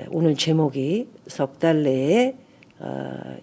오늘 제목이 석 달 내에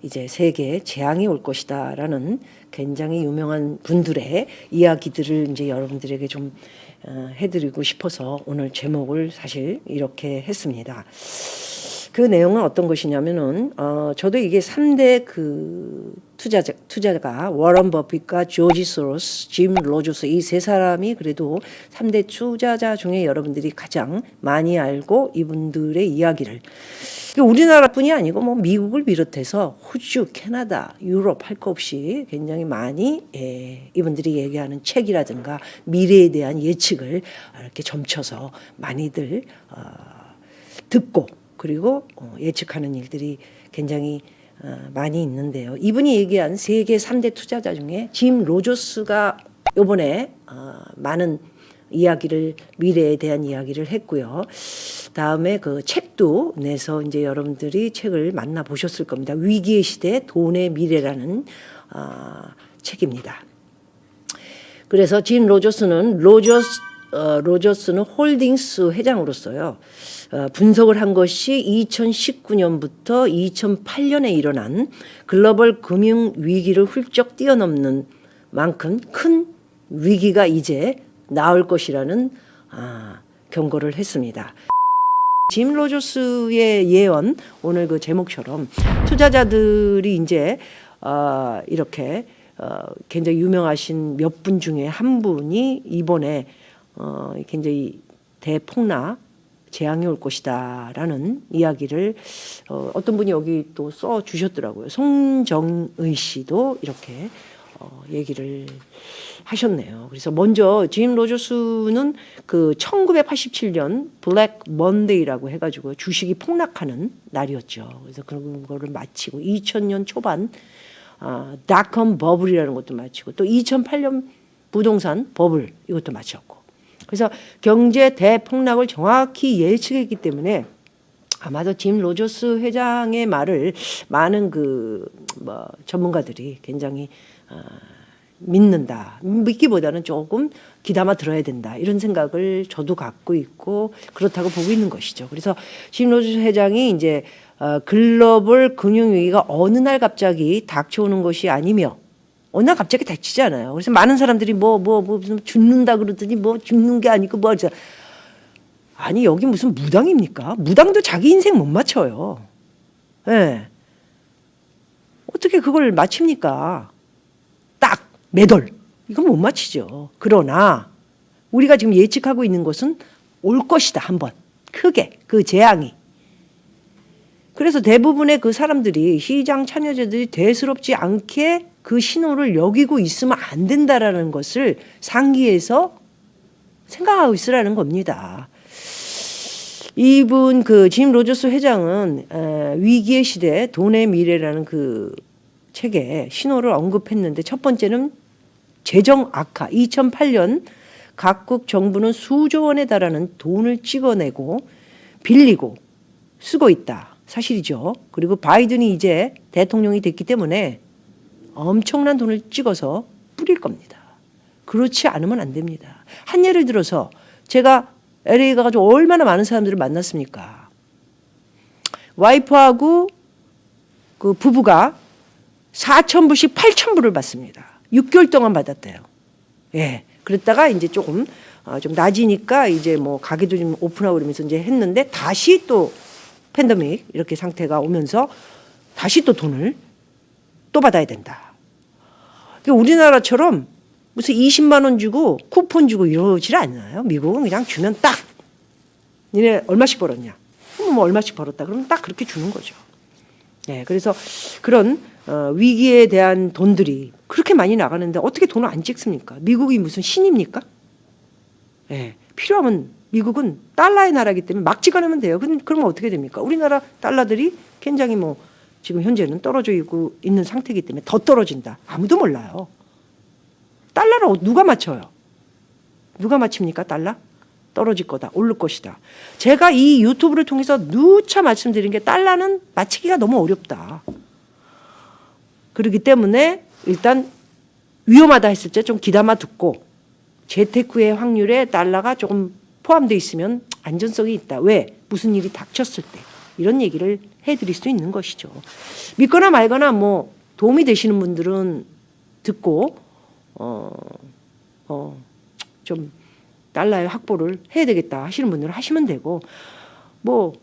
이제 세계에 재앙이 올 것이다라는 굉장히 유명한 분들의 이야기들을 이제 여러분들에게 좀 해드리고 싶어서 오늘 제목을 사실 이렇게 했습니다. 그 내용은 어떤 것이냐면은 저도 이게 3대 그 투자가 워런 버핏과 조지 소로스, 짐 로저스 이 세 사람이 그래도 3대 투자자 중에 여러분들이 가장 많이 알고 이분들의 이야기를 우리나라뿐이 아니고 뭐 미국을 비롯해서 호주, 캐나다, 유럽 할 거 없이 굉장히 많이 이분들이 얘기하는 책이라든가 미래에 대한 예측을 이렇게 점쳐서 많이들 듣고 그리고 예측하는 일들이 굉장히 많이 있는데요. 이분이 얘기한 세계 3대 투자자 중에 짐 로저스가 이번에 많은 이야기를 미래에 대한 이야기를 했고요. 다음에 그 책도 내서 이제 여러분들이 책을 만나 보셨을 겁니다. 위기의 시대 돈의 미래라는 책입니다. 그래서 짐 로저스는 홀딩스 회장으로서요. 분석을 한 것이 2019년부터 2008년에 일어난 글로벌 금융 위기를 훌쩍 뛰어넘는 만큼 큰 위기가 이제 나올 것이라는 경고를 했습니다. 짐 로저스의 예언 오늘 그 제목처럼 투자자들이 이제 이렇게 굉장히 유명하신 몇 분 중에 한 분이 이번에 굉장히 대폭락 재앙이 올 것이다라는 이야기를 어떤 분이 여기 또 써 주셨더라고요. 송정의 씨도 이렇게 얘기를 하셨네요. 그래서 먼저 짐 로저스는 그 1987년 블랙 먼데이라고 해가지고 주식이 폭락하는 날이었죠. 그래서 그런 거를 마치고 2000년 초반 닷컴 버블이라는 것도 마치고 또 2008년 부동산 버블 이것도 마쳤고 그래서 경제 대폭락을 정확히 예측했기 때문에 아마도 짐 로저스 회장의 말을 많은 전문가들이 굉장히 믿기보다는 조금 귀담아 들어야 된다 이런 생각을 저도 갖고 있고 그렇다고 보고 있는 것이죠. 그래서 짐 로저스 회장이 이제 글로벌 금융위기가 어느 날 갑자기 닥쳐오는 것이 아니며 어느 날 갑자기 닥치잖아요. 그래서 많은 사람들이 무슨 죽는다 그러더니 뭐 죽는 게 아니고 아니 여기 무슨 무당입니까? 무당도 자기 인생 못 맞춰요. 네. 어떻게 그걸 맞춥니까? 딱 매돌 이건 못 맞히죠. 그러나 우리가 지금 예측하고 있는 것은 올 것이다 한번 크게 그 재앙이. 그래서 대부분의 그 사람들이 시장 참여자들이 대수롭지 않게 그 신호를 여기고 있으면 안 된다라는 것을 상기해서 생각하고 있으라는 겁니다. 이분 그 짐 로저스 회장은 위기의 시대 돈의 미래라는 그 책에 신호를 언급했는데 첫 번째는 재정 악화. 2008년 각국 정부는 수조 원에 달하는 돈을 찍어내고 빌리고 쓰고 있다. 사실이죠. 그리고 바이든이 이제 대통령이 됐기 때문에 엄청난 돈을 찍어서 뿌릴 겁니다. 그렇지 않으면 안 됩니다. 한 예를 들어서 제가 LA 가가지고 얼마나 많은 사람들을 만났습니까? 와이프하고 그 부부가 4,000불씩 8,000불을 받습니다. 6개월 동안 받았대요. 예. 그랬다가 이제 조금 좀 낮이니까 이제 뭐 가게도 좀 오픈하고 그러면서 이제 했는데 다시 또 팬데믹 이렇게 상태가 오면서 다시 또 돈을 또 받아야 된다. 우리나라처럼 무슨 20만 원 주고 쿠폰 주고 이러질 않나요? 미국은 그냥 주면 딱 니네 얼마씩 벌었냐? 뭐 얼마씩 벌었다. 그러면 딱 그렇게 주는 거죠. 네, 그래서 그런 위기에 대한 돈들이 그렇게 많이 나가는데 어떻게 돈을 안 찍습니까? 미국이 무슨 신입니까? 네, 필요하면 미국은 달러의 나라이기 때문에 막 찍어내면 돼요. 그러면 어떻게 됩니까? 우리나라 달러들이 굉장히 뭐 지금 현재는 떨어져 있는 상태이기 때문에 더 떨어진다. 아무도 몰라요. 달러를 누가 맞춰요? 누가 맞춥니까? 달러? 떨어질 거다. 오를 것이다. 제가 이 유튜브를 통해서 누차 말씀드린 게 달러는 맞히기가 너무 어렵다. 그렇기 때문에 일단 위험하다 했을 때 좀 귀담아 듣고 재테크의 확률에 달러가 조금 포함되어 있으면 안전성이 있다. 왜? 무슨 일이 닥쳤을 때. 이런 얘기를 해드릴 수 있는 것이죠. 믿거나 말거나 뭐 도움이 되시는 분들은 듣고 좀 달러의 확보를 해야 되겠다 하시는 분들은 하시면 되고, 뭐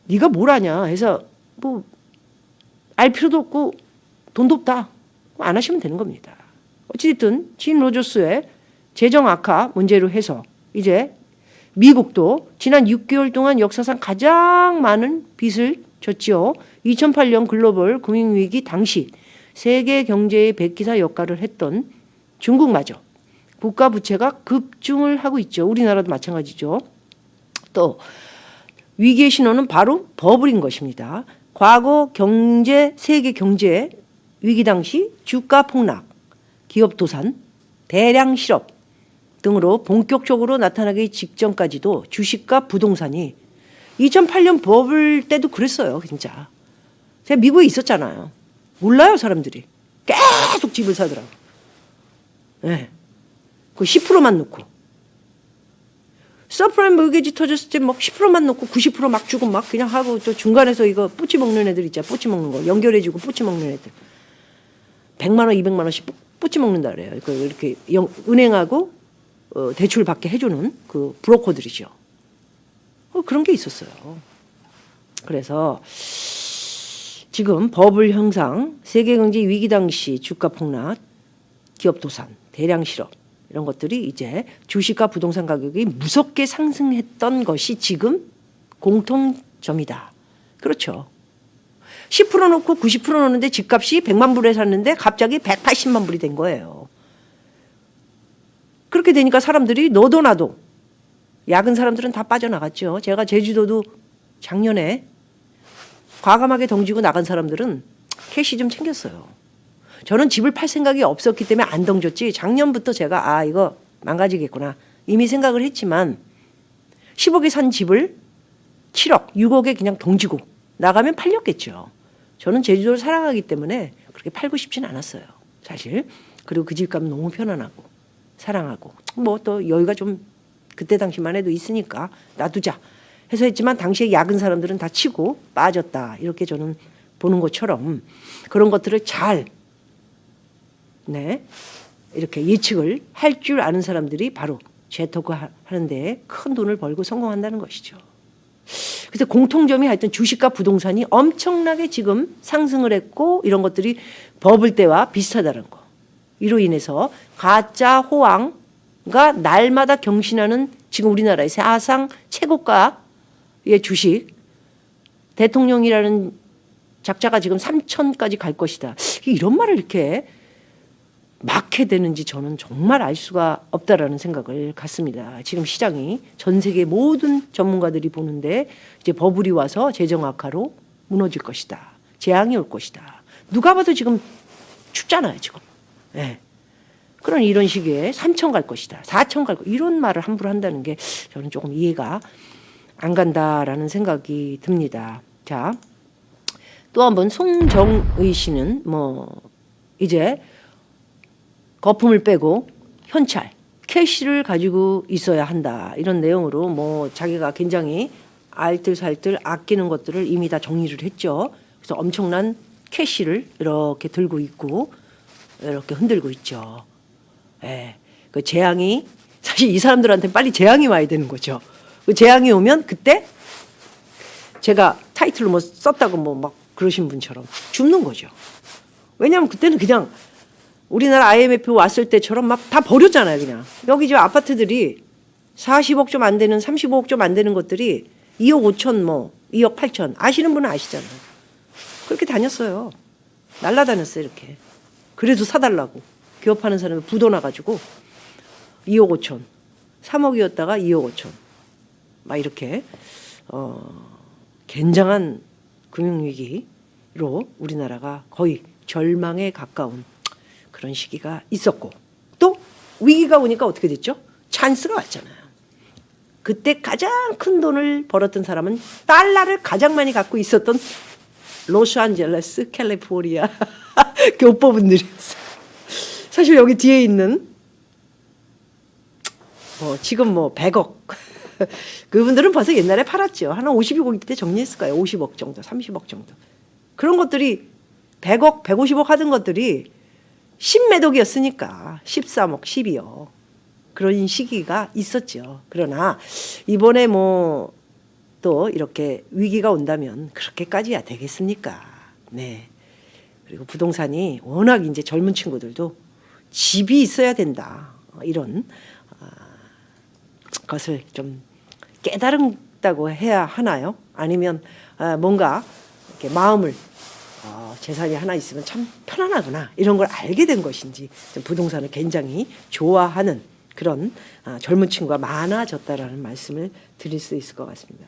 네가 뭘 아냐 해서 뭐 알 필요도 없고 돈도 없다 안 하시면 되는 겁니다. 어찌됐든 진 로저스의 재정 악화 문제로 해서 이제 미국도 지난 6개월 동안 역사상 가장 많은 빚을 졌지요. 2008년 글로벌 금융위기 당시 세계 경제의 백기사 역할을 했던 중국마저 국가 부채가 급증을 하고 있죠. 우리나라도 마찬가지죠. 또 위기의 신호는 바로 버블인 것입니다. 과거 세계 경제 위기 당시 주가 폭락, 기업 도산, 대량 실업 등으로 본격적으로 나타나기 직전까지도 주식과 부동산이 2008년 버블 때도 그랬어요. 진짜. 제가 미국에 있었잖아요. 몰라요 사람들이. 계속 집을 사더라고. 네. 그 10%만 놓고. 서프라임 모기지 터졌을 때 막 10%만 놓고 90% 막 주고 막 그냥 하고, 저 중간에서 이거 뿌찌 먹는 애들 있잖아. 뿌찌 먹는 거. 연결해주고 뿌찌 먹는 애들. 100만 원, 200만 원씩 뿌찌 먹는다 그래요. 이렇게 은행하고 대출 받게 해주는 그 브로커들이죠. 그런 게 있었어요. 그래서 지금 버블 형상, 세계 경제 위기 당시 주가 폭락, 기업 도산, 대량 실업 이런 것들이 이제 주식과 부동산 가격이 무섭게 상승했던 것이 지금 공통점이다. 그렇죠. 10% 놓고 90% 놓는데 집값이 100만 불에 샀는데 갑자기 180만 불이 된 거예요. 그렇게 되니까 사람들이 너도 나도, 야근 사람들은 다 빠져나갔죠. 제가 제주도도 작년에 과감하게 덩지고 나간 사람들은 캐시 좀 챙겼어요. 저는 집을 팔 생각이 없었기 때문에 안 덩졌지, 작년부터 제가 이거 망가지겠구나 이미 생각을 했지만 10억에 산 집을 7억, 6억에 그냥 덩지고 나가면 팔렸겠죠. 저는 제주도를 사랑하기 때문에 그렇게 팔고 싶지는 않았어요. 사실. 그리고 그 집값 너무 편안하고 사랑하고 뭐 또 여유가 좀 그때 당시만 해도 있으니까 놔두자 해서 했지만, 당시에 야근 사람들은 다 치고 빠졌다 이렇게 저는 보는 것처럼 그런 것들을 잘 이렇게 예측을 할 줄 아는 사람들이 바로 재테크 하는데 큰 돈을 벌고 성공한다는 것이죠. 그래서 공통점이 하여튼 주식과 부동산이 엄청나게 지금 상승을 했고, 이런 것들이 버블 때와 비슷하다는 거. 이로 인해서 가짜 호황가 날마다 경신하는 지금 우리나라의 사상 최고가의 주식, 대통령이라는 작자가 지금 3천까지 갈 것이다. 이런 말을 이렇게 막 해야 되는지 저는 정말 알 수가 없다라는 생각을 갖습니다. 지금 시장이 전 세계 모든 전문가들이 보는데 이제 버블이 와서 재정 악화로 무너질 것이다. 재앙이 올 것이다. 누가 봐도 지금 춥잖아요, 지금. 네. 그런 이런 시기에 3천 갈 것이다. 4천 갈 것이다. 이런 말을 함부로 한다는 게 저는 조금 이해가 안 간다라는 생각이 듭니다. 자, 또 한번 송정의 씨는 뭐 이제 거품을 빼고 현찰, 캐시를 가지고 있어야 한다. 이런 내용으로 뭐 자기가 굉장히 알뜰살뜰 아끼는 것들을 이미 다 정리를 했죠. 그래서 엄청난 캐시를 이렇게 들고 있고 이렇게 흔들고 있죠. 예. 그 재앙이 사실 이 사람들한테 빨리 재앙이 와야 되는 거죠. 그 재앙이 오면 그때 제가 타이틀로 뭐 썼다고 뭐 막 그러신 분처럼 죽는 거죠. 왜냐하면 그때는 그냥 우리나라 IMF 왔을 때처럼 막 다 버렸잖아요. 그냥 여기 저 아파트들이 40억 좀 안 되는 35억 좀 안 되는 것들이 2억 5천 뭐 2억 8천 아시는 분은 아시잖아요. 그렇게 다녔어요. 날라다녔어요 이렇게. 그래도 사달라고 기업하는 사람이 부도 나가지고 2억 5천 3억이었다가 2억 5천 막 이렇게 굉장한 금융위기로 우리나라가 거의 절망에 가까운 그런 시기가 있었고, 또 위기가 오니까 어떻게 됐죠? 찬스가 왔잖아요. 그때 가장 큰 돈을 벌었던 사람은 달러를 가장 많이 갖고 있었던 로스앤젤레스, 캘리포니아 교포분들이었어요. 사실 여기 뒤에 있는 뭐 지금 뭐 100억 그분들은 벌써 옛날에 팔았죠. 한 52억 때 정리했을 거예요. 50억 정도, 30억 정도. 그런 것들이 100억, 150억 하던 것들이 10매독이었으니까 13억, 12억 그런 시기가 있었죠. 그러나 이번에 뭐 또 이렇게 위기가 온다면 그렇게까지야 되겠습니까? 네. 그리고 부동산이 워낙 이제 젊은 친구들도 집이 있어야 된다. 이런 것을 좀 깨달았다고 해야 하나요? 아니면 뭔가 이렇게 마음을 재산이 하나 있으면 참 편안하구나 이런 걸 알게 된 것인지 좀 부동산을 굉장히 좋아하는 그런 젊은 친구가 많아졌다라는 말씀을 드릴 수 있을 것 같습니다.